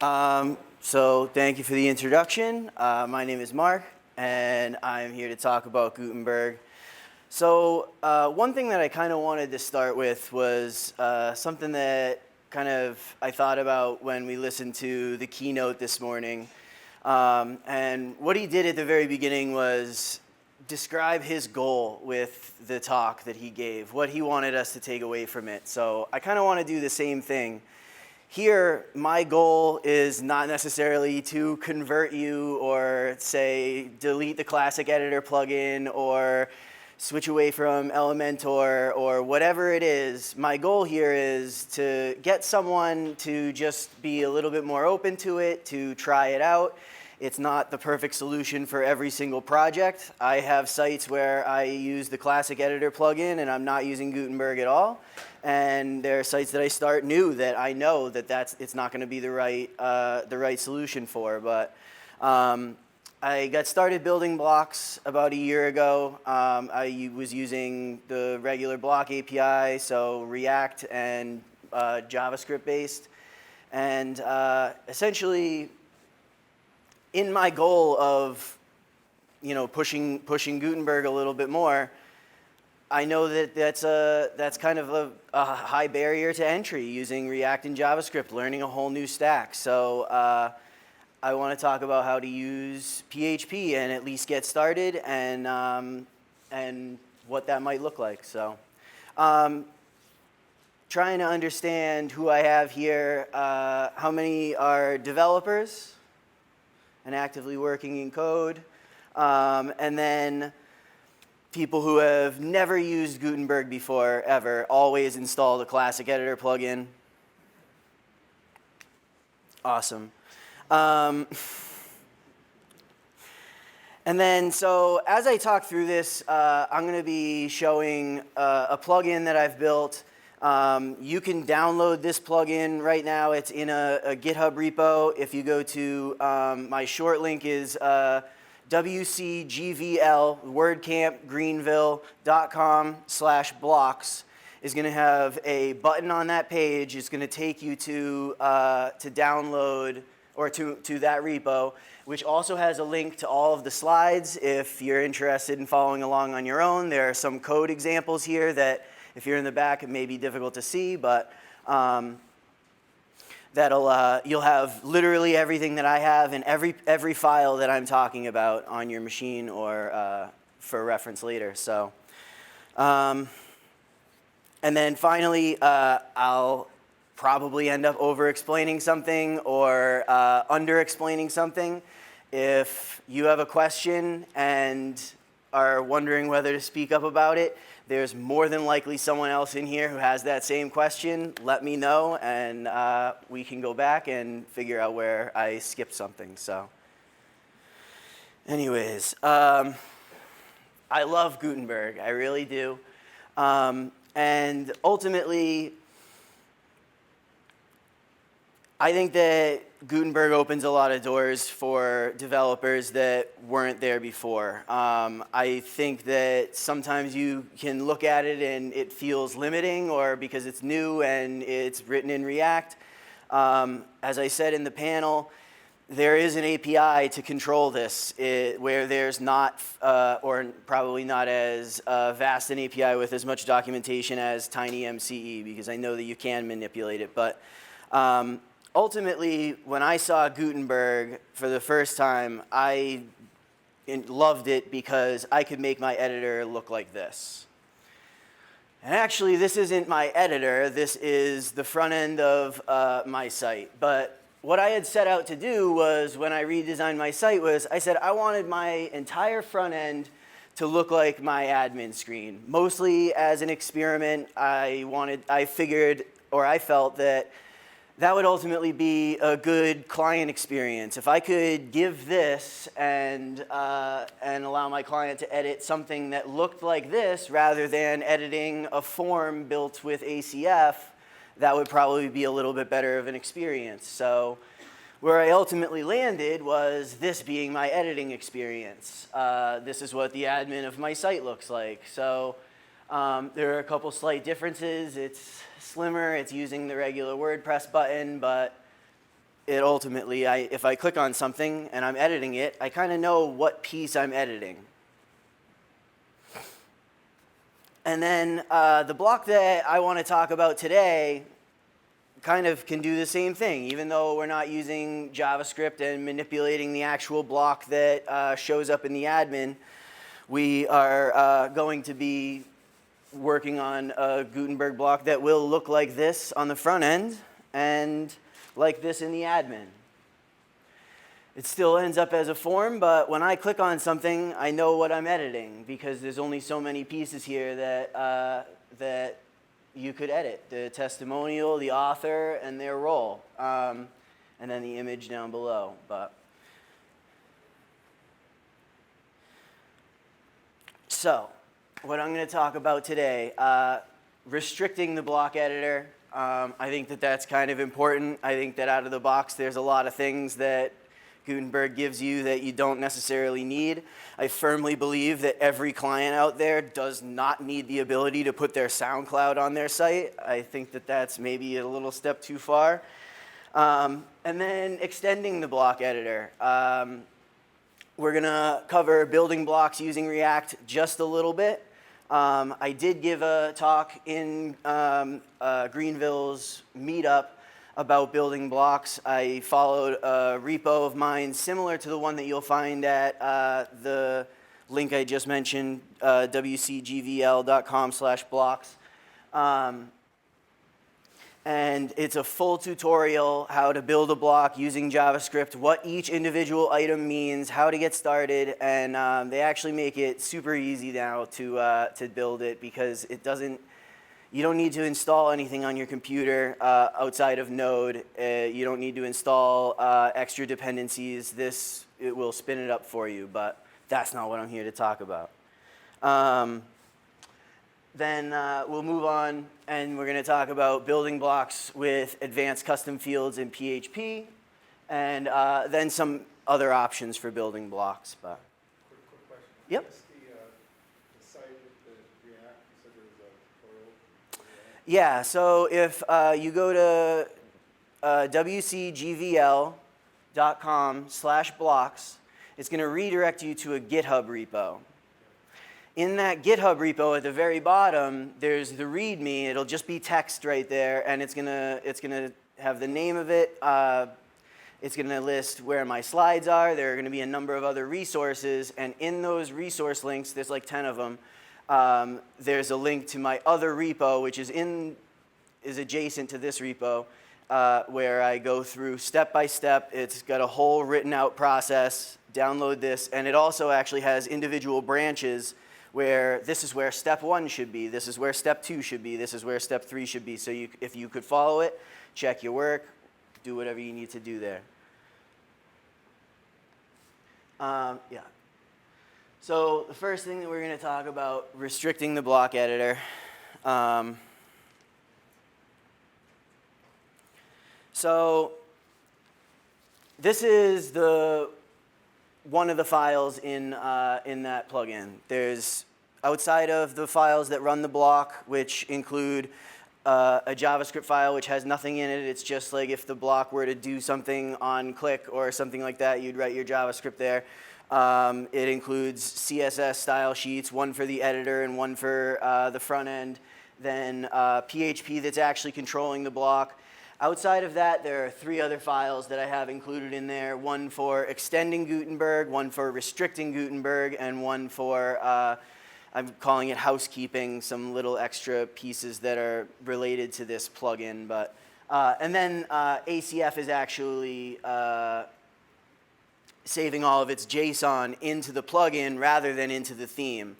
So thank you for the introduction. My name is Mark, and I'm here to talk about Gutenberg. So one thing that I kind of wanted to start with was something that I thought about when we listened to the keynote this morning. And what he did at the very beginning was describe his goal with the talk that he gave, what he wanted us to take away from it. So I kind of want to do the same thing. Here, my goal is not necessarily to convert you or say delete the classic editor plugin or switch away from Elementor or whatever it is. My goal here is to get someone to just be a little bit more open to it, to try it out. It's not the perfect solution for every single project. I have sites where I use the classic editor plugin and I'm not using Gutenberg at all. And there are sites that I start new that I know that it's not going to be the right solution for. But I got started building blocks about a year ago. I was using the regular block API, so React and JavaScript based. And essentially, in my goal of pushing Gutenberg a little bit more, I know that that's kind of a high barrier to entry, using React and JavaScript, learning a whole new stack. So I want to talk about how to use PHP and at least get started, and what that might look like. So trying to understand who I have here. How many are developers and actively working in code? And then people who have never used Gutenberg before, ever, always install the classic editor plugin. Awesome. And then, so as I talk through this, I'm going to be showing a plugin that I've built. You can download this plugin right now. It's in a GitHub repo. If you go to my short link is WCGVL, WordCamp, Greenville.com/blocks is going to have a button on that page. It's going to take you to download or to that repo, which also has a link to all of the slides if you're interested in following along on your own. There are some code examples here that if you're in the back, it may be difficult to see, but you'll have literally everything that I have and every file that I'm talking about on your machine or for reference later. So, and then finally, I'll probably end up over-explaining something or under-explaining something. If you have a question and are wondering whether to speak up about it, there's more than likely someone else in here who has that same question. Let me know, and we can go back and figure out where I skipped something. So, anyways, I love Gutenberg. I really do. And ultimately, I think that Gutenberg opens a lot of doors for developers that weren't there before. I think that sometimes you can look at it and it feels limiting, or because it's new and it's written in React. As I said in the panel, there is an API to control this where there's not, or probably not as vast an API with as much documentation as TinyMCE, because I know that you can manipulate it. But ultimately, when I saw Gutenberg for the first time, I loved it because I could make my editor look like this. And actually, this isn't my editor. This is the front end of my site. But what I had set out to do was, when I redesigned my site, was I said I wanted my entire front end to look like my admin screen. Mostly as an experiment, I felt that that would ultimately be a good client experience. If I could give this and allow my client to edit something that looked like this rather than editing a form built with ACF, that would probably be a little bit better of an experience. So where I ultimately landed was this being my editing experience. This is what the admin of my site looks like. So there are a couple slight differences. It's slimmer. It's using the regular WordPress button, but it ultimately, if I click on something and I'm editing it, I kind of know what piece I'm editing. And then the block that I want to talk about today kind of can do the same thing, even though we're not using JavaScript and manipulating the actual block that shows up in the admin. We are going to be working on a Gutenberg block that will look like this on the front end and like this in the admin. It still ends up as a form, but when I click on something, I know what I'm editing because there's only so many pieces here that you could edit. The testimonial, the author, and their role, and then the image down below. So, what I'm going to talk about today, restricting the block editor. I think that that's kind of important. I think that out of the box, there's a lot of things that Gutenberg gives you that you don't necessarily need. I firmly believe that every client out there does not need the ability to put their SoundCloud on their site. I think that that's maybe a little step too far. And then extending the block editor. We're going to cover building blocks using React just a little bit. I did give a talk in Greenville's meetup about building blocks. I followed a repo of mine similar to the one that you'll find at the link I just mentioned, wcgvl.com/blocks. And it's a full tutorial how to build a block using JavaScript, what each individual item means, how to get started, and they actually make it super easy now to build it because you don't need to install anything on your computer outside of Node. You don't need to install extra dependencies. It will spin it up for you, but that's not what I'm here to talk about. Then we'll move on, and we're going to talk about building blocks with advanced custom fields in PHP, and then some other options for building blocks. Quick question. Yep. What's the site with the React? You said there was a tutorial. Yeah, so if you go to wcgvl.com/blocks, it's going to redirect you to a GitHub repo. In that GitHub repo at the very bottom, there's the README. It'll just be text right there, and it's gonna have the name of it. It's gonna list where my slides are. There are gonna be a number of other resources, and in those resource links, there's like 10 of them. There's a link to my other repo, which is adjacent to this repo, where I go through step by step. It's got a whole written out process. Download this, and it also actually has individual branches where this is where step 1 should be, this is where step 2 should be, this is where step 3 should be. So if you could follow it, check your work, do whatever you need to do there. Yeah. So the first thing that we're going to talk about, restricting the block editor. So this is one of the files in that plugin. There's, outside of the files that run the block, which include a JavaScript file which has nothing in it. It's just like if the block were to do something on click or something like that, you'd write your JavaScript there. It includes CSS style sheets, one for the editor and one for the front end. Then PHP that's actually controlling the block. Outside of that, there are 3 other files that I have included in there. One for extending Gutenberg, one for restricting Gutenberg, and one for, I'm calling it housekeeping, some little extra pieces that are related to this plugin. And then ACF is actually saving all of its JSON into the plugin rather than into the theme.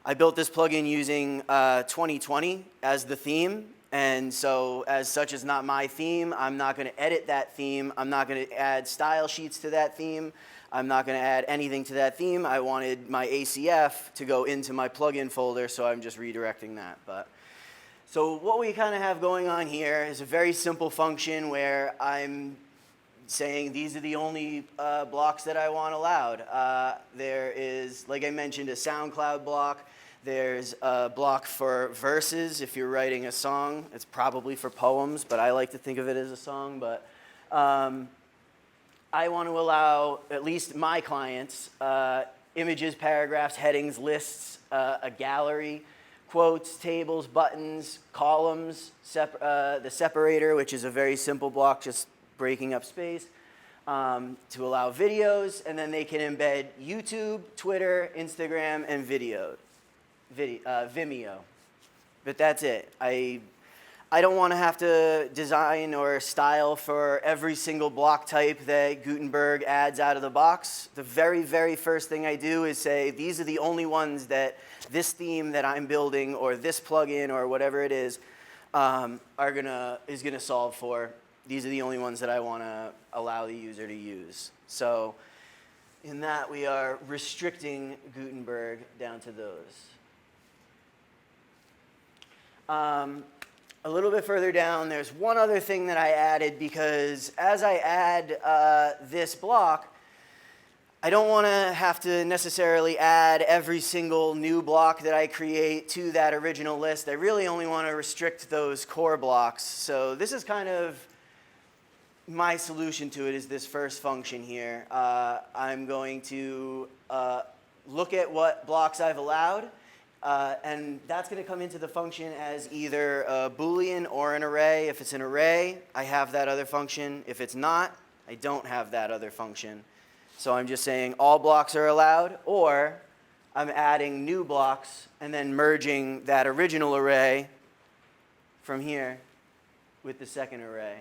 I built this plugin using 2020 as the theme. And so, as such, is not my theme. I'm not going to edit that theme. I'm not going to add style sheets to that theme. I'm not going to add anything to that theme. I wanted my ACF to go into my plugin folder, so I'm just redirecting that. So what we kind of have going on here is a very simple function where I'm saying these are the only blocks that I want allowed. There is, like I mentioned, a SoundCloud block. There's a block for verses. If you're writing a song, it's probably for poems, but I like to think of it as a song. I want to allow, at least my clients, images, paragraphs, headings, lists, a gallery, quotes, tables, buttons, columns, the separator, which is a very simple block, just breaking up space, to allow videos, and then they can embed YouTube, Twitter, Instagram, and Vimeo. But that's it. I don't want to have to design or style for every single block type that Gutenberg adds out of the box. The very, very first thing I do is say, these are the only ones that this theme that I'm building or this plugin or whatever it is is gonna solve for. These are the only ones that I want to allow the user to use. So in that, we are restricting Gutenberg down to those. A little bit further down, there's one other thing that I added, because as I add this block, I don't want to have to necessarily add every single new block that I create to that original list. I really only want to restrict those core blocks. So this is kind of my solution to it, is this first function here. I'm going to look at what blocks I've allowed. And that's going to come into the function as either a Boolean or an array. If it's an array, I have that other function. If it's not, I don't have that other function. So I'm just saying all blocks are allowed, or I'm adding new blocks and then merging that original array from here with the second array.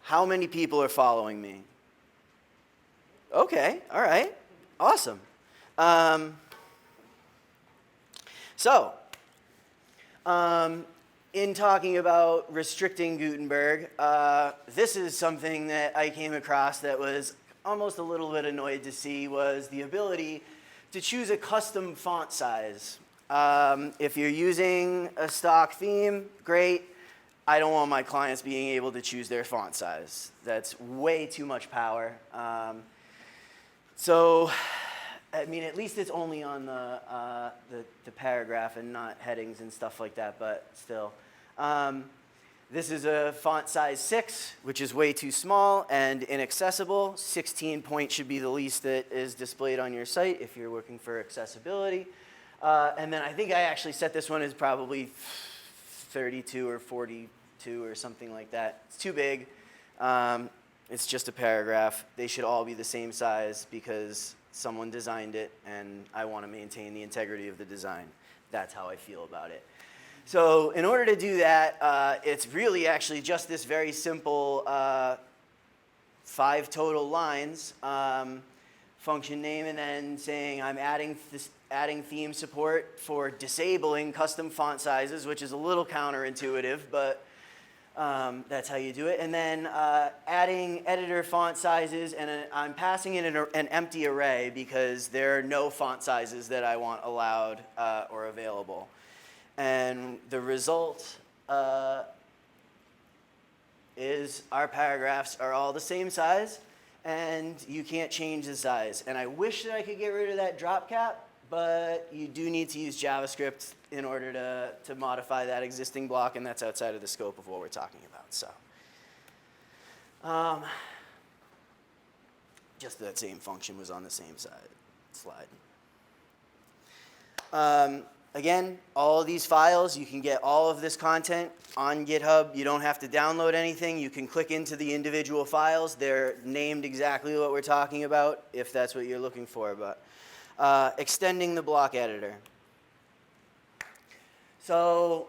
How many people are following me? Okay, all right, awesome. So, in talking about restricting Gutenberg, this is something that I came across that was almost a little bit annoyed to see, was the ability to choose a custom font size. If you're using a stock theme, great. I don't want my clients being able to choose their font size. That's way too much power. So, I mean, at least it's only on the paragraph and not headings and stuff like that, but still. This is a font size 6, which is way too small and inaccessible. 16 point should be the least that is displayed on your site if you're looking for accessibility. And then I think I actually set this one as probably 32 or 42 or something like that. It's too big. It's just a paragraph. They should all be the same size because someone designed it, and I want to maintain the integrity of the design. That's how I feel about it. So in order to do that, it's really actually just this very simple 5 total lines, function name, and then saying I'm adding theme support for disabling custom font sizes, which is a little counterintuitive, but that's how you do it. And then adding editor font sizes, and I'm passing in an empty array because there are no font sizes that I want allowed or available. And the result is our paragraphs are all the same size, and you can't change the size. And I wish that I could get rid of that drop cap, but you do need to use JavaScript in order to modify that existing block, and that's outside of the scope of what we're talking about. So, just that same function was on the same slide. Again, all of these files, you can get all of this content on GitHub. You don't have to download anything. You can click into the individual files. They're named exactly what we're talking about, if that's what you're looking for. But extending the block editor. So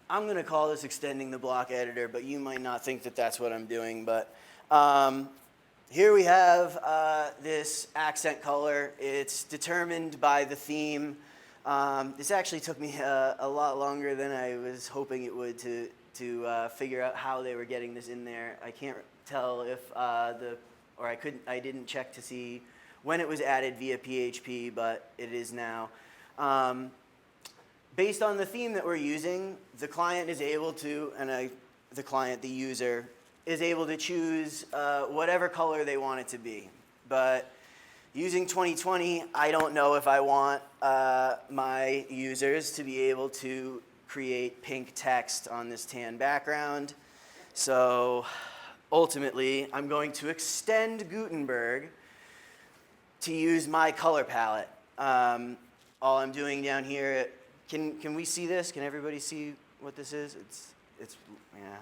I'm going to call this extending the block editor, but you might not think that that's what I'm doing. But here we have this accent color. It's determined by the theme. This actually took me a lot longer than I was hoping it would to figure out how they were getting this in there. I can't tell if I didn't check to see when it was added via PHP, but it is now. Based on the theme that we're using, the client is able to, the user, is able to choose whatever color they want it to be. But using 2020, I don't know if I want my users to be able to create pink text on this tan background. So ultimately, I'm going to extend Gutenberg to use my color palette. All I'm doing down here, can we see this? Can everybody see what this is? It's yeah.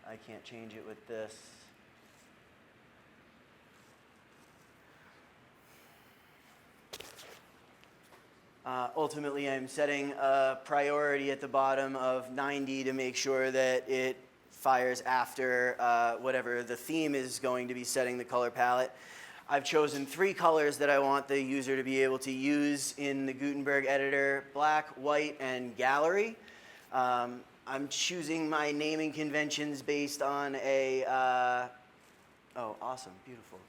I can't change it with this. Ultimately, I'm setting a priority at the bottom of 90 to make sure that it fires after whatever the theme is going to be setting the color palette. I've chosen 3 colors that I want the user to be able to use in the Gutenberg editor: black, white, and gallery. I'm choosing my naming conventions based on a, oh, awesome, beautiful.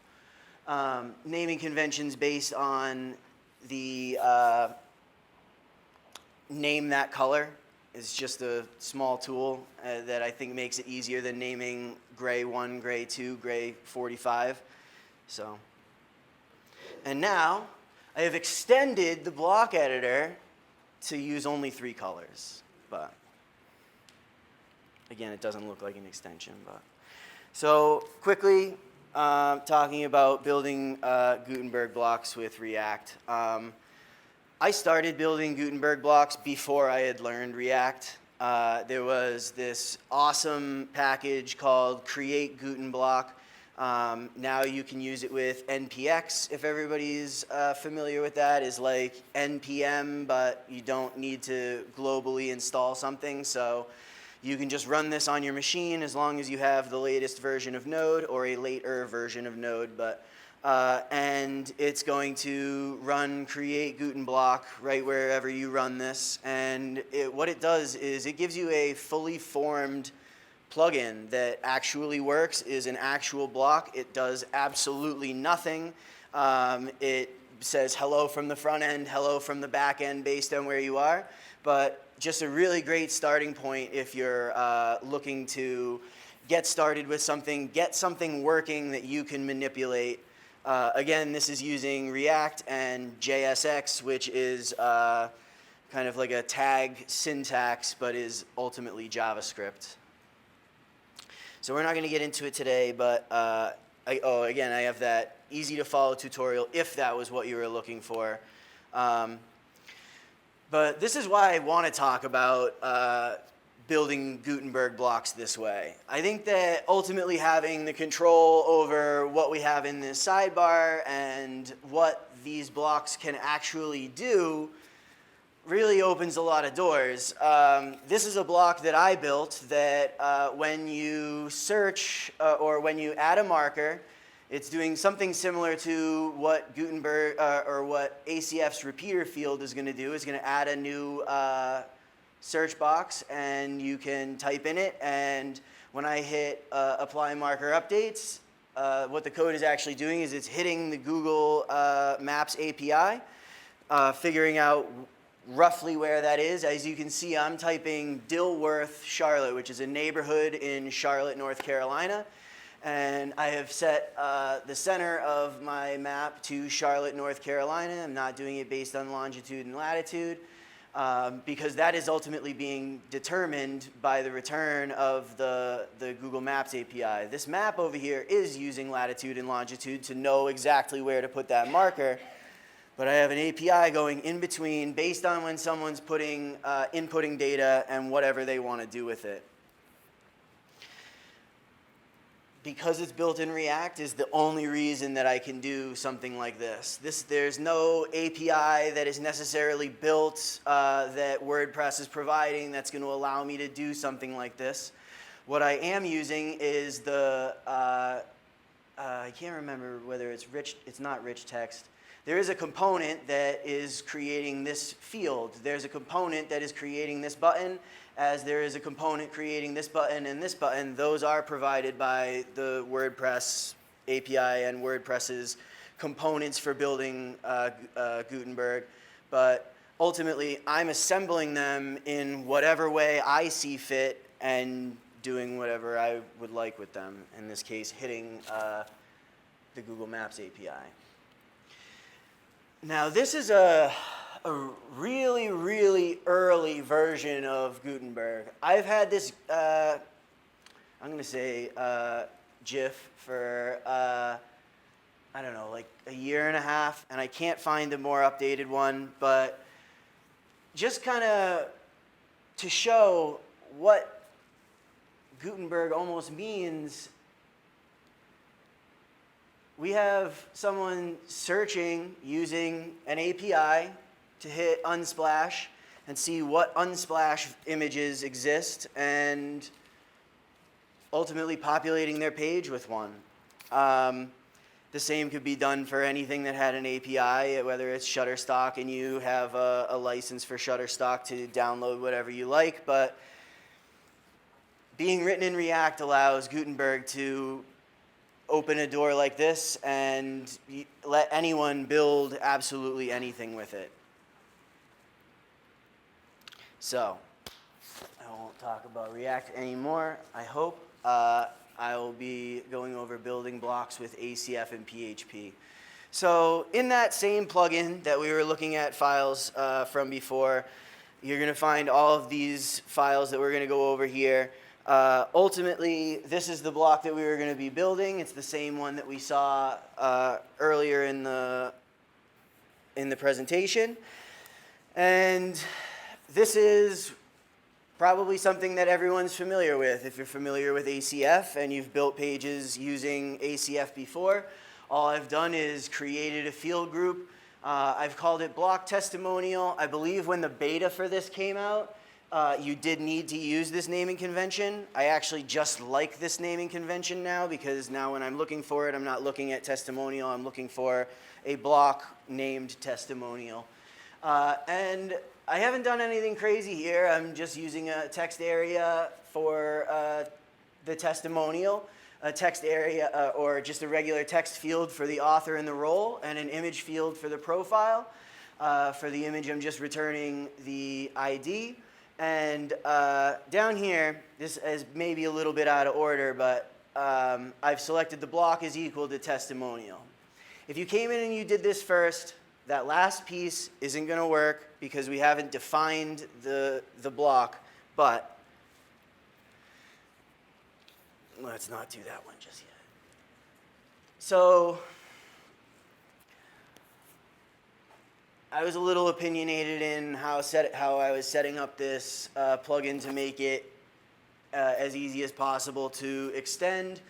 Naming conventions based on the name that color. Is just a small tool that I think makes it easier than naming gray 1, gray 2, gray 45. So, and now I have extended the block editor to use only 3 colors, but again, it doesn't look like an extension. But so quickly, talking about building Gutenberg blocks with React. I started building Gutenberg blocks before I had learned React. There was this awesome package called Create Guten Block. Now you can use it with NPX, if everybody's familiar with that, is like NPM, but you don't need to globally install something. So you can just run this on your machine as long as you have the latest version of Node or a later version of Node. But and it's going to run Create Guten Block right wherever you run this. And what it does is it gives you a fully formed plugin that actually works, is an actual block. It does absolutely nothing. It says hello from the front end, hello from the back end based on where you are. But just a really great starting point if you're looking to get started with something, get something working that you can manipulate. Again, this is using React and JSX, which is kind of like a tag syntax, but is ultimately JavaScript. So we're not going to get into it today, but again, I have that easy to follow tutorial if that was what you were looking for. But this is why I want to talk about building Gutenberg blocks this way. I think that ultimately having the control over what we have in this sidebar and what these blocks can actually do really opens a lot of doors. This is a block that I built that when you search or when you add a marker, it's doing something similar to what Gutenberg or what ACF's repeater field is going to do. It's going to add a new search box, and you can type in it, and when I hit apply marker updates, what the code is actually doing is it's hitting the Google Maps API, figuring out roughly where that is. As you can see, I'm typing Dilworth, Charlotte, which is a neighborhood in Charlotte, North Carolina, and I have set the center of my map to Charlotte, North Carolina. I'm not doing it based on longitude and latitude. Because that is ultimately being determined by the return of the Google Maps API. This map over here is using latitude and longitude to know exactly where to put that marker, but I have an API going in between based on when someone's inputting data and whatever they want to do with it. Because it's built in React is the only reason that I can do something like this. There's no API that is necessarily built that WordPress is providing that's going to allow me to do something like this. What I am using is the, I can't remember whether it's rich, it's not rich text. There is a component that is creating this field. There's a component that is creating this button, as there is a component creating this button and this button. Those are provided by the WordPress API and WordPress's components for building Gutenberg. But ultimately, I'm assembling them in whatever way I see fit and doing whatever I would like with them. In this case, hitting the Google Maps API. Now, this is a really, really early version of Gutenberg. I've had this I'm going to say GIF for, I don't know, like a year and a half, and I can't find a more updated one, but just kind of to show what Gutenberg almost means. We have someone searching using an API to hit Unsplash and see what Unsplash images exist and ultimately populating their page with one. The same could be done for anything that had an API, whether it's Shutterstock and you have a license for Shutterstock to download whatever you like, but being written in React allows Gutenberg to open a door like this and let anyone build absolutely anything with it. So, I won't talk about React anymore, I hope. I will be going over building blocks with ACF and PHP. So, in that same plugin that we were looking at files from before, you're going to find all of these files that we're going to go over here. Ultimately, this is the block that we were going to be building. It's the same one that we saw earlier in the presentation. And this is probably something that everyone's familiar with. If you're familiar with ACF and you've built pages using ACF before, all I've done is created a field group. I've called it block testimonial. I believe when the beta for this came out, you did need to use this naming convention. I actually just like this naming convention now because now when I'm looking for it, I'm not looking at testimonial, I'm looking for a block named testimonial. And I haven't done anything crazy here. I'm just using a text area for the testimonial, a text area or just a regular text field for the author and the role, and an image field for the profile. For the image, I'm just returning the ID. And down here, this is maybe a little bit out of order, but I've selected the block is equal to testimonial. If you came in and you did this first, that last piece isn't going to work because we haven't defined the block, but let's not do that one just yet. So I was a little opinionated in how I was setting up this plugin to make it as easy as possible to extend.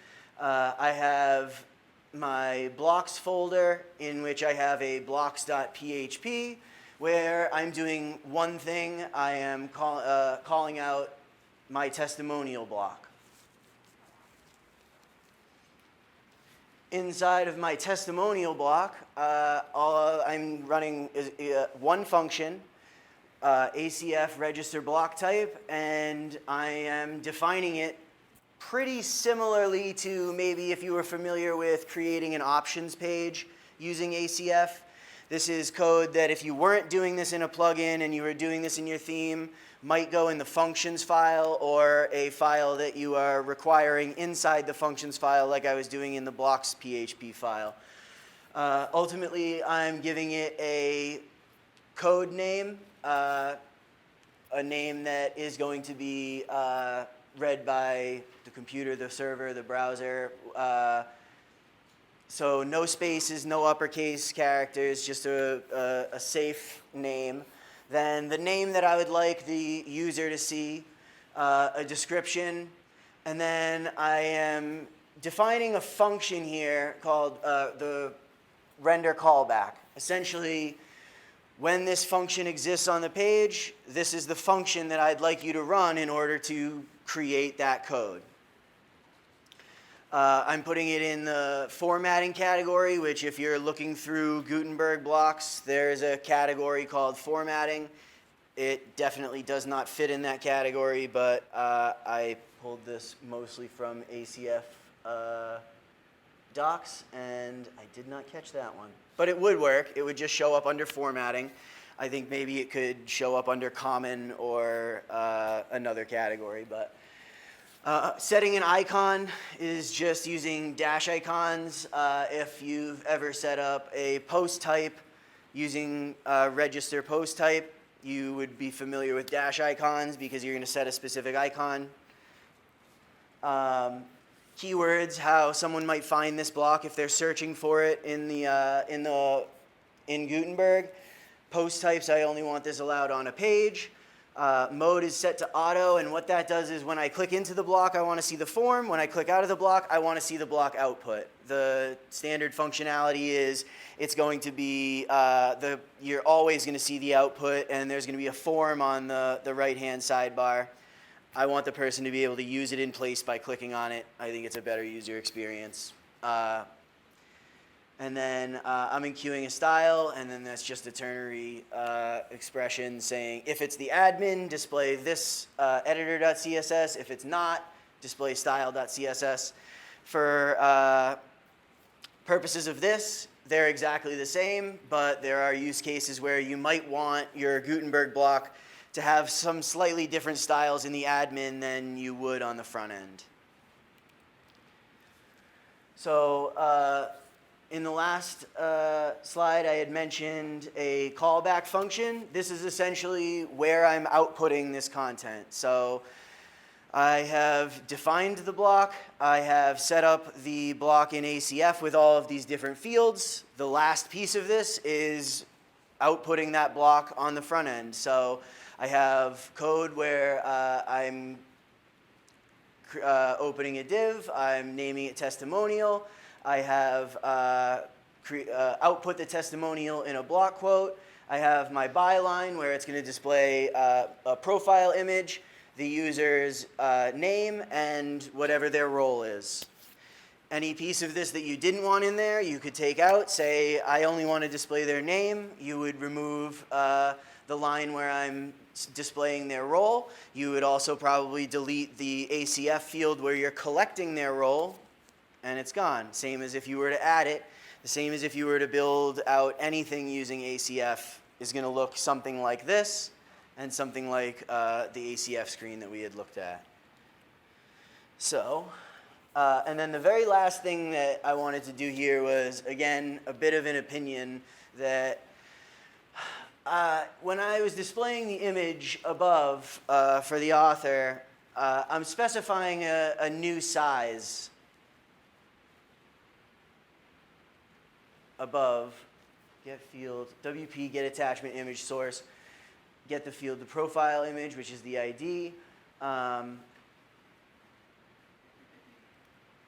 I have my blocks folder in which I have a blocks.php where I'm doing one thing. I am calling out my testimonial block. Inside of my testimonial block, I'm running one function, ACF register block type, and I am defining it pretty similarly to maybe if you were familiar with creating an options page using ACF. This is code that if you weren't doing this in a plugin and you were doing this in your theme, might go in the functions file or a file that you are requiring inside the functions file like I was doing in the blocks PHP file. Ultimately, I'm giving it a code name, a name that is going to be read by the computer, the server, the browser. So no spaces, no uppercase characters, just a safe name. Then the name that I would like the user to see, a description, and then I am defining a function here called the render callback. Essentially, when this function exists on the page, this is the function that I'd like you to run in order to create that code. I'm putting it in the formatting category, which if you're looking through Gutenberg blocks, there's a category called formatting. It definitely does not fit in that category, but I pulled this mostly from ACF docs, and I did not catch that one. But it would work. It would just show up under formatting. I think maybe it could show up under common or another category, but setting an icon is just using dash icons. If you've ever set up a post type using register post type, you would be familiar with dash icons because you're going to set a specific icon. Keywords, how someone might find this block if they're searching for it in Gutenberg. Post types, I only want this allowed on a page. Mode is set to auto, and what that does is when I click into the block, I want to see the form. When I click out of the block, I want to see the block output. The standard functionality is it's going to be, you're always going to see the output, and there's going to be a form on the right-hand sidebar. I want the person to be able to use it in place by clicking on it. I think it's a better user experience. And then I'm enqueuing a style, and then that's just a ternary expression saying if it's the admin, display this editor.css. If it's not, display style.css. For purposes of this, they're exactly the same, but there are use cases where you might want your Gutenberg block to have some slightly different styles in the admin than you would on the front end. So in the last slide, I had mentioned a callback function. This is essentially where I'm outputting this content. So I have defined the block. I have set up the block in ACF with all of these different fields. The last piece of this is outputting that block on the front end. So I have code where I'm opening a div. I'm naming it testimonial. I have output the testimonial in a block quote. I have my byline where it's going to display a profile image, the user's name, and whatever their role is. Any piece of this that you didn't want in there, you could take out. Say, I only want to display their name. You would remove the line where I'm displaying their role. You would also probably delete the ACF field where you're collecting their role, and it's gone. Same as if you were to add it. The same as if you were to build out anything using ACF is going to look something like this and something like the ACF screen that we had looked at. So, and then the very last thing that I wanted to do here was, again, a bit of an opinion that when I was displaying the image above for the author, I'm specifying a new size above, get field, WP, get attachment image source, get the field, the profile image, which is the ID. And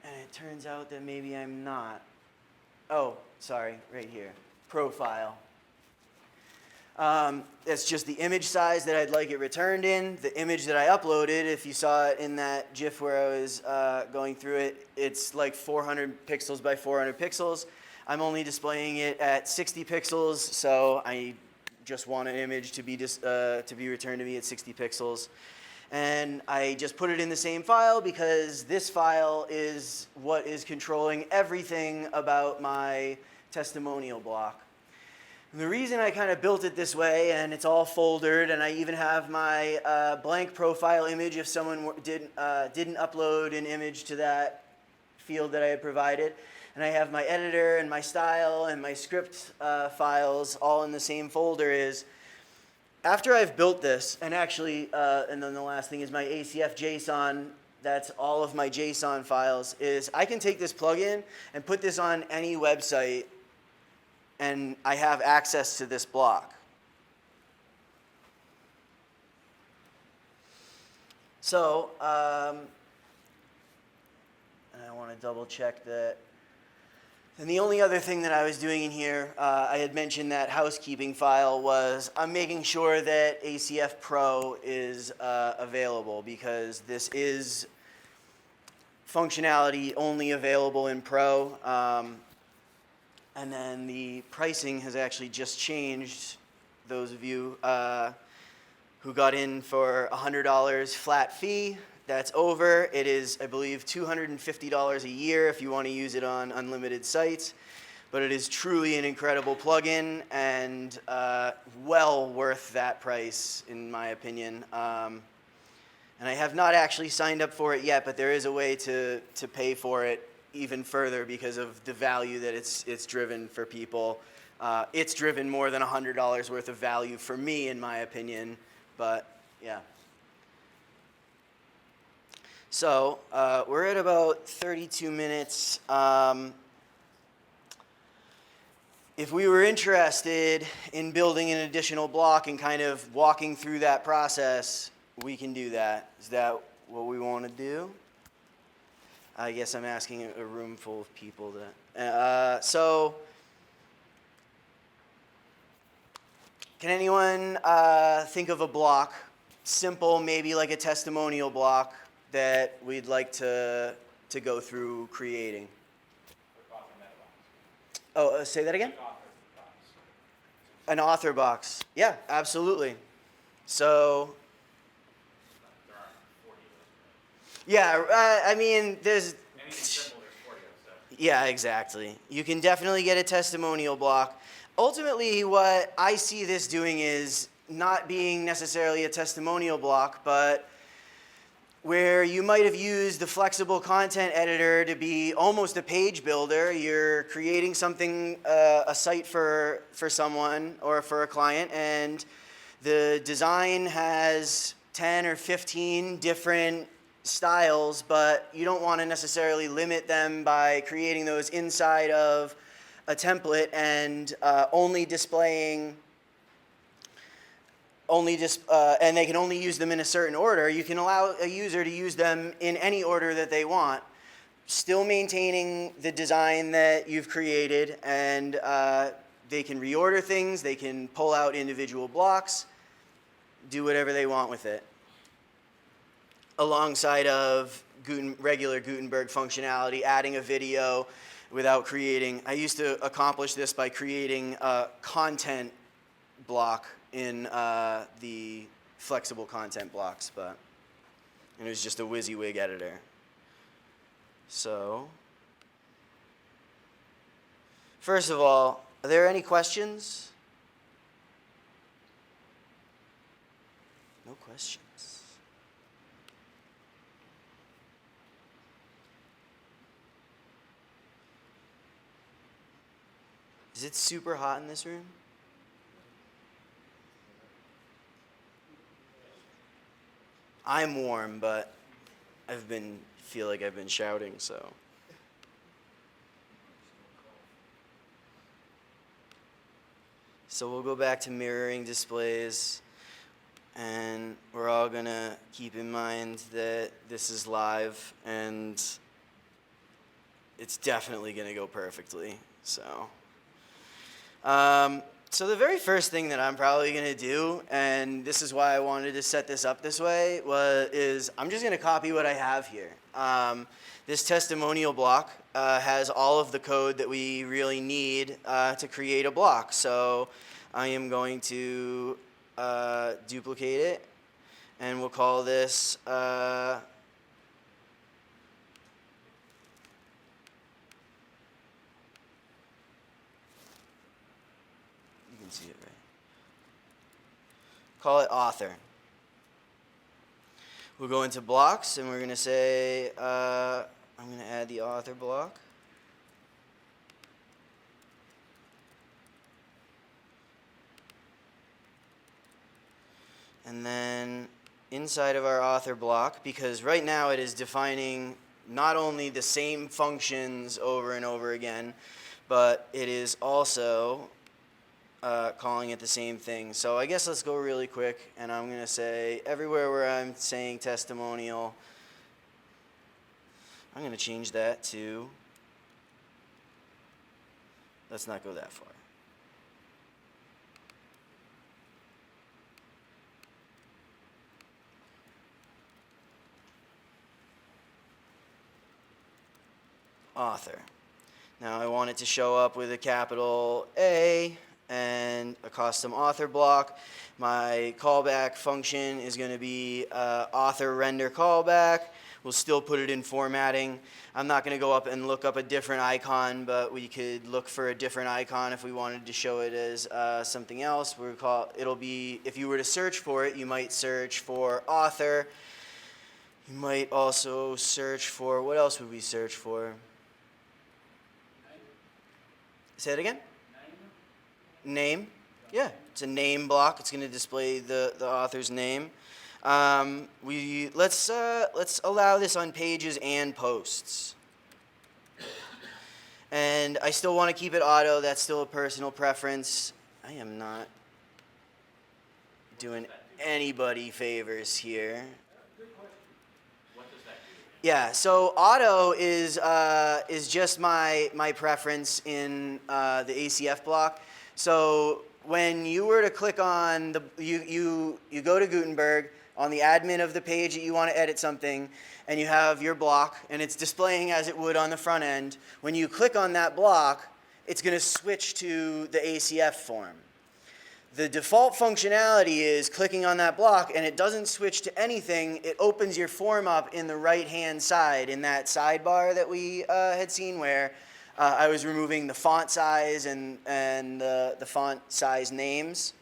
it turns out that maybe I'm not. Oh, sorry, right here, profile. That's just the image size that I'd like it returned in. The image that I uploaded, if you saw it in that GIF where I was going through it, it's like 400 pixels by 400 pixels. I'm only displaying it at 60 pixels, so I just want an image to be returned to me at 60 pixels. And I just put it in the same file because this file is what is controlling everything about my testimonial block. And the reason I kind of built it this way, and it's all foldered, and I even have my blank profile image if someone didn't upload an image to that field that I had provided. And I have my editor and my style and my script files all in the same folder is, after I've built this, and actually, and then the last thing is my ACF JSON, that's all of my JSON files, is I can take this plugin and put this on any website, and I have access to this block. So, and I want to double check that. And the only other thing that I was doing in here, I had mentioned that housekeeping file was, I'm making sure that ACF Pro is available because this is functionality only available in Pro. And then the pricing has actually just changed. Those of you who got in for $100 flat fee, that's over. It is, I believe, $250 a year if you want to use it on unlimited sites. But it is truly an incredible plugin and well worth that price, in my opinion. And I have not actually signed up for it yet, but there is a way to pay for it even further because of the value that it's driven for people. It's driven more than $100 worth of value for me, in my opinion. But yeah. So we're at about 32 minutes. If we were interested in building an additional block and kind of walking through that process, we can do that. Is that what we want to do? I guess I'm asking a room full of people that. So, can anyone think of a block, simple, maybe like a testimonial block, that we'd like to go through creating? Oh, say that again? An author box. Yeah, absolutely. So, yeah, I mean, there's. Yeah, exactly. You can definitely get a testimonial block. Ultimately, what I see this doing is not being necessarily a testimonial block, but where you might have used the flexible content editor to be almost a page builder. You're creating something, a site for someone or for a client, and the design has 10 or 15 different styles, but you don't want to necessarily limit them by creating those inside of a template and only displaying and they can only use them in a certain order. You can allow a user to use them in any order that they want, still maintaining the design that you've created, and they can reorder things, they can pull out individual blocks, do whatever they want with it, alongside of regular Gutenberg functionality, adding a video without creating. I used to accomplish this by creating a content block in the flexible content blocks, and it was just a WYSIWYG editor. So, first of all, are there any questions? No questions. Is it super hot in this room? I'm warm, but feel like I've been shouting, so. So we'll go back to mirroring displays, and we're all gonna keep in mind that this is live, and it's definitely gonna go perfectly, so. So the very first thing that I'm probably going to do, and this is why I wanted to set this up this way, is I'm just going to copy what I have here. This testimonial block has all of the code that we really need to create a block. So I am going to duplicate it, and we'll call this see it right. Call it author. We'll go into blocks, and we're going to say, I'm going to add the author block. And then inside of our author block, because right now it is defining not only the same functions over and over again, but it is also calling it the same thing. So I guess let's go really quick, and I'm going to say everywhere where I'm saying testimonial, I'm going to change that to, let's not go that far. Author. Now I want it to show up with a capital A and a custom author block. My callback function is going to be author render callback. We'll still put it in formatting. I'm not going to go up and look up a different icon, but we could look for a different icon if we wanted to show it as something else. It'll be, if you were to search for it, you might search for author. You might also search for, what else would we search for? Say it again? Name. Yeah, it's a name block. It's going to display the author's name. Let's allow this on pages and posts. And I still want to keep it auto. That's still a personal preference. I am not doing anybody favors here. Yeah, so auto is just my preference in the ACF block. So when you were to click on you go to Gutenberg on the admin of the page that you want to edit something, and you have your block, and it's displaying as it would on the front end. When you click on that block, it's going to switch to the ACF form. The default functionality is clicking on that block, and it doesn't switch to anything. It opens your form up in the right-hand side in that sidebar that we had seen where I was removing the font size and the font size names.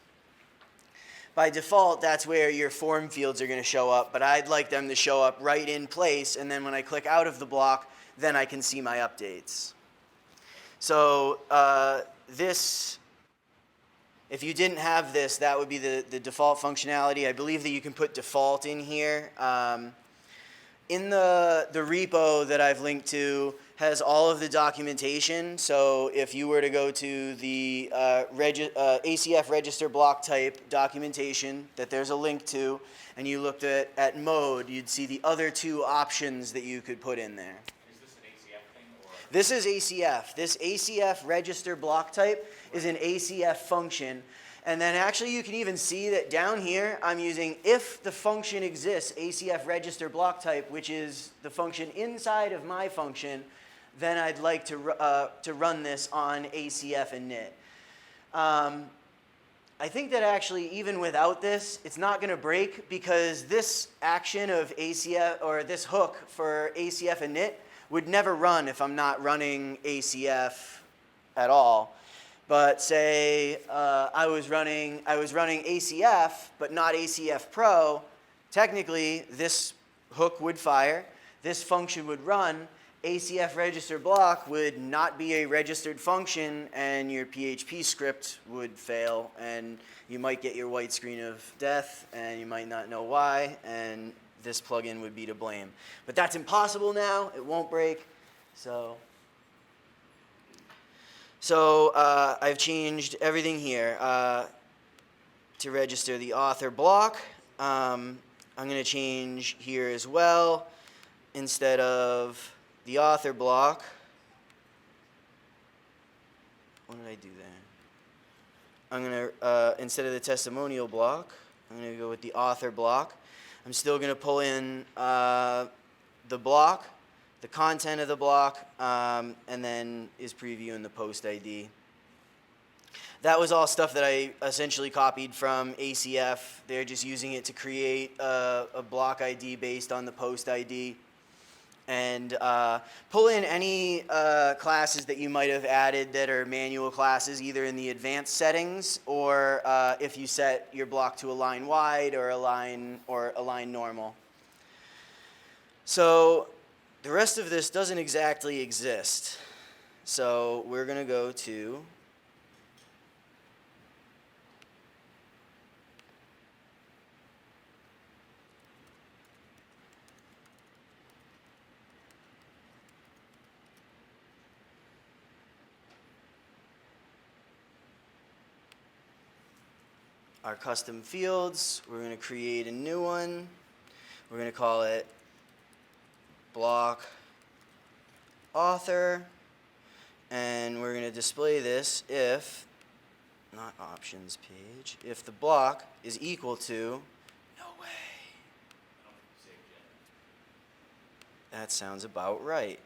By default, that's where your form fields are going to show up, but I'd like them to show up right in place, and then when I click out of the block, then I can see my updates. So if you didn't have this, that would be the default functionality. I believe that you can put default in here. In the repo that I've linked to has all of the documentation. So if you were to go to the ACF register block type documentation that there's a link to, and you looked at mode, you'd see the other two options that you could put in there. Is this an ACF thing? Or? This is ACF. This ACF register block type is an ACF function. And then actually you can even see that down here I'm using if the function exists, ACF register block type, which is the function inside of my function, then I'd like to run this on ACF init. I think that actually even without this, it's not going to break because this action of ACF, or this hook for ACF init, would never run if I'm not running ACF at all. But say I was running ACF, but not ACF Pro, technically this hook would fire, this function would run, ACF register block would not be a registered function, and your PHP script would fail, and you might get your white screen of death, and you might not know why, and this plugin would be to blame. But that's impossible now. It won't break. So I've changed everything here to register the author block. I'm going to change here as well. Instead of the author block, what did I do there? I'm going to, instead of the testimonial block, I'm going to go with the author block. I'm still going to pull in the block, the content of the block, and then is previewing the post ID. That was all stuff that I essentially copied from ACF. They're just using it to create a block ID based on the post ID. And pull in any classes that you might have added that are manual classes, either in the advanced settings or if you set your block to align wide or align normal. So the rest of this doesn't exactly exist. So we're going to go to our custom fields. We're going to create a new one. We're going to call it block author, and we're going to display this if, not options page, if the block is equal to, no way. That sounds about right.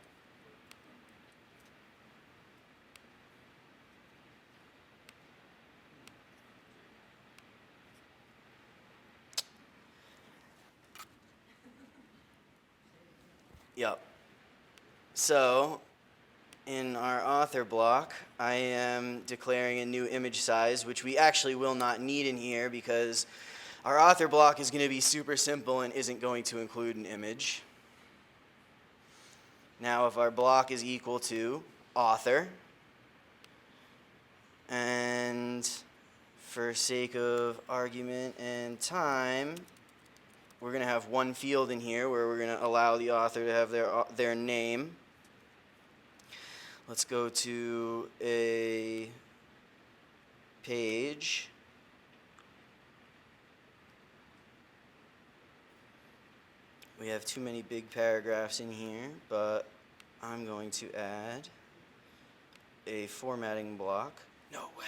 Yep. So in our author block, I am declaring a new image size, which we actually will not need in here because our author block is going to be super simple and isn't going to include an image. Now if our block is equal to author, and for sake of argument and time, we're going to have one field in here where we're going to allow the author to have their name. Let's go to a page. We have too many big paragraphs in here, but I'm going to add a formatting block. No way.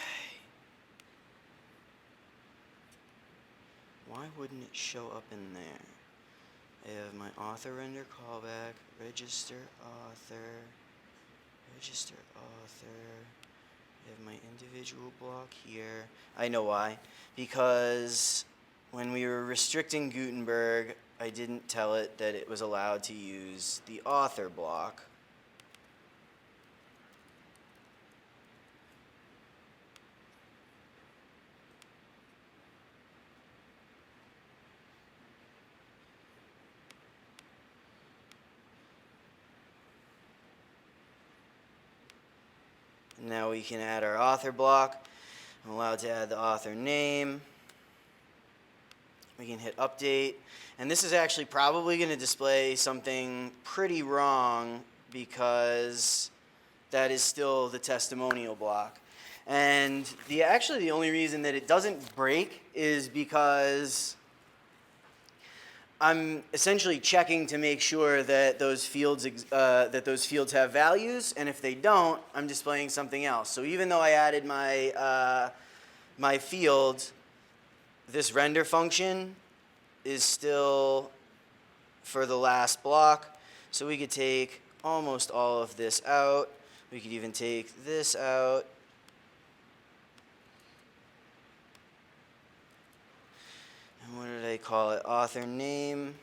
Why wouldn't it show up in there? I have my author render callback, register author. I have my individual block here. I know why. Because when we were restricting Gutenberg, I didn't tell it that it was allowed to use the author block. Now we can add our author block. I'm allowed to add the author name. We can hit update. And this is actually probably going to display something pretty wrong because that is still the testimonial block. And actually the only reason that it doesn't break is because I'm essentially checking to make sure that those fields have values, and if they don't, I'm displaying something else. So even though I added my field, this render function is still for the last block. So we could take almost all of this out. We could even take this out. And what did I call it? Author name.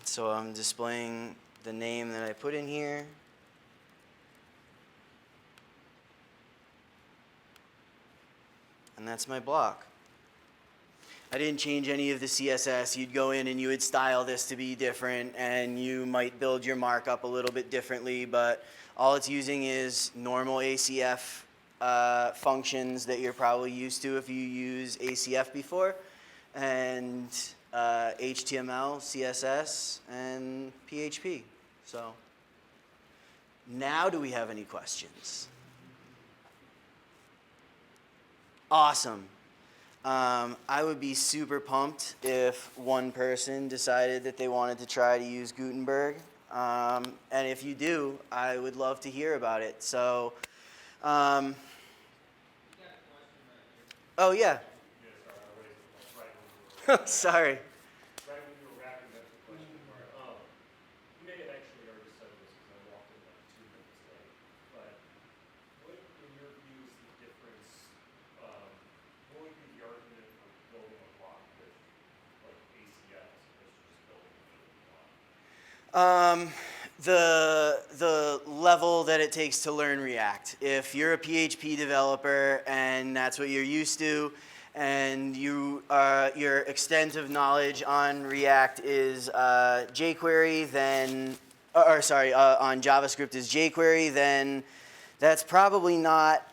So I'm displaying the name that I put in here. And that's my block. I didn't change any of the CSS. You'd go in and you would style this to be different, and you might build your markup a little bit differently, but all it's using is normal ACF functions that you're probably used to if you use ACF before, and HTML, CSS, and PHP. So now do we have any questions? Awesome. I would be super pumped if one person decided that they wanted to try to use Gutenberg. And if you do, I would love to hear about it. So, oh yeah. Sorry. Right when you were wrapping up the question, you may have actually already said this because I walked in like 2 minutes late, but what, in your view, is the difference, what would be the argument for building a block with like ACF as opposed to just building a block? The level that it takes to learn React. If you're a PHP developer and that's what you're used to, and your extent of knowledge on React is jQuery, then, on JavaScript is jQuery, then that's probably not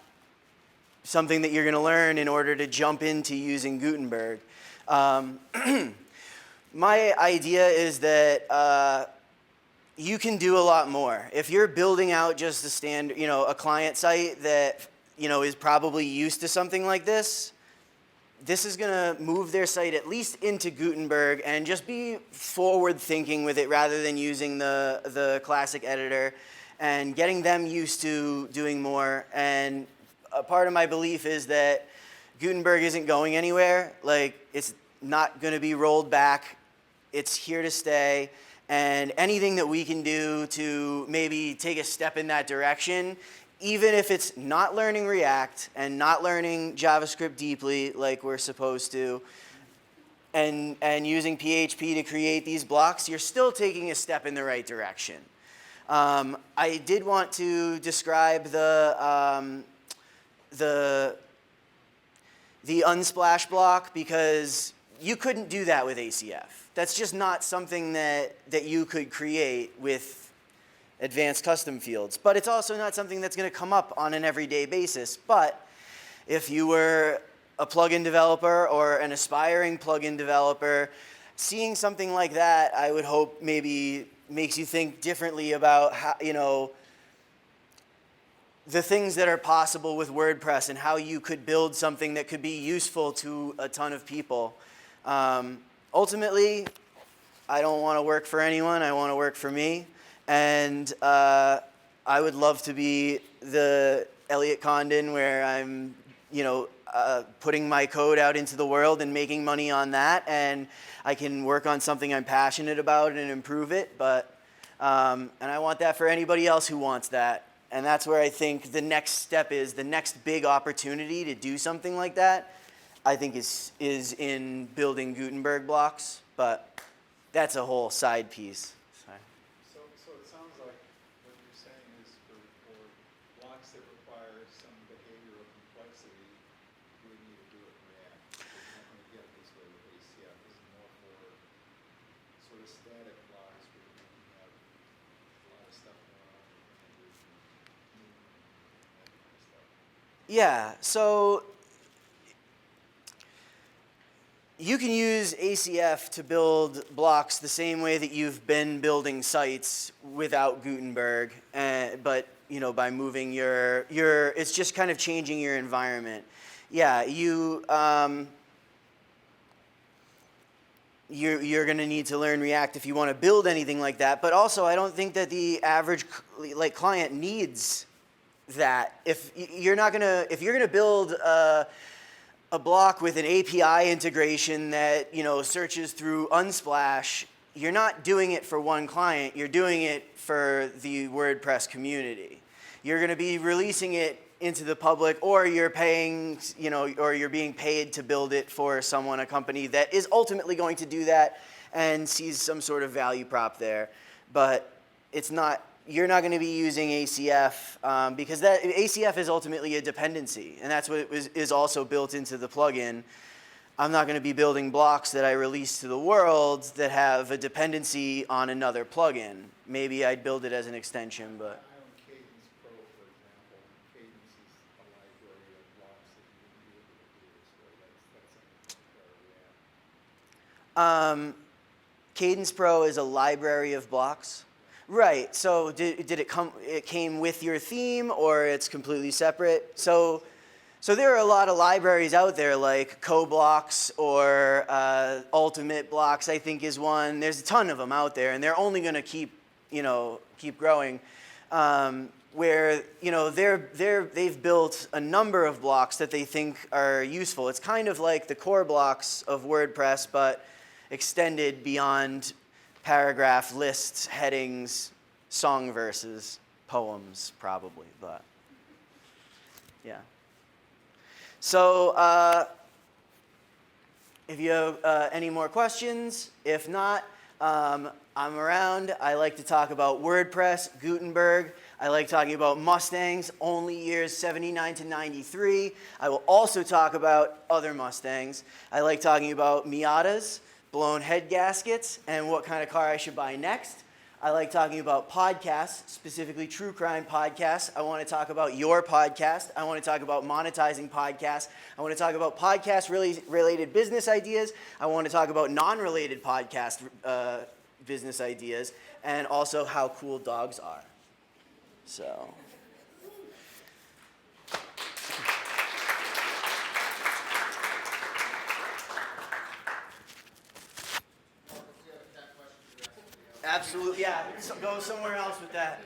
something that you're going to learn in order to jump into using Gutenberg. My idea is that you can do a lot more. If you're building out just a standard, a client site that, is probably used to something like this, this is going to move their site at least into Gutenberg and just be forward thinking with it rather than using the classic editor and getting them used to doing more. And a part of my belief is that Gutenberg isn't going anywhere. Like, it's not going to be rolled back. It's here to stay. And anything that we can do to maybe take a step in that direction, even if it's not learning React and not learning JavaScript deeply like we're supposed to, and using PHP to create these blocks, you're still taking a step in the right direction. I did want to describe the unsplash block because you couldn't do that with ACF. That's just not something that you could create with advanced custom fields. But it's also not something that's going to come up on an everyday basis. But if you were a plugin developer or an aspiring plugin developer, seeing something like that, I would hope maybe makes you think differently about how, the things that are possible with WordPress and how you could build something that could be useful to a ton of people. Ultimately, I don't want to work for anyone. I want to work for me. And I would love to be the Elliot Condon where I'm, putting my code out into the world and making money on that, and I can work on something I'm passionate about and improve it. But and I want that for anybody else who wants that. And that's where I think the next step is, the next big opportunity to do something like that, I think is in building Gutenberg blocks. But that's a whole side piece. Sorry. So it sounds like what you're saying is for blocks that require some behavioral complexity, you would need to do it in React. You're not going to get this way with ACF. This is more for sort of static blocks where you have a lot of stuff going on and there's movement and that kind of stuff. Yeah, so you can use ACF to build blocks the same way that you've been building sites without Gutenberg, but by moving your it's just kind of changing your environment. Yeah, you're going to need to learn React if you want to build anything like that. But also, I don't think that the average client needs that. If you're going to build a block with an API integration that searches through Unsplash, you're not doing it for one client. You're doing it for the WordPress community. You're going to be releasing it into the public, or you're paying, or you're being paid to build it for someone, a company that is ultimately going to do that and sees some sort of value prop there. But it's not. You're not going to be using ACF because that ACF is ultimately a dependency, and that's what is also built into the plugin. I'm not going to be building blocks that I release to the world that have a dependency on another plugin. Maybe I'd build it as an extension, but. I own Cadence Pro, for example. Cadence is a library of blocks that you wouldn't be able to do this way. That's something React. Cadence Pro is a library of blocks. Right. So did it come? It came with your theme, or it's completely separate? So there are a lot of libraries out there, like CoBlocks or Ultimate Blocks, I think is one. There's a ton of them out there, and they're only going to keep growing. Where they've built a number of blocks that they think are useful. It's kind of like the core blocks of WordPress, but extended beyond paragraph, lists, headings, song verses, poems, probably, but yeah. So if you have any more questions, if not, I'm around. I like to talk about WordPress, Gutenberg. I like talking about Mustangs, only years 79 to 93. I will also talk about other Mustangs. I like talking about Miatas, blown head gaskets, and what kind of car I should buy next. I like talking about podcasts, specifically true crime podcasts. I want to talk about your podcast. I want to talk about monetizing podcasts. I want to talk about podcast-related business ideas. I want to talk about non-related podcast business ideas, and also how cool dogs are. So. Absolutely, yeah. So go somewhere else with that.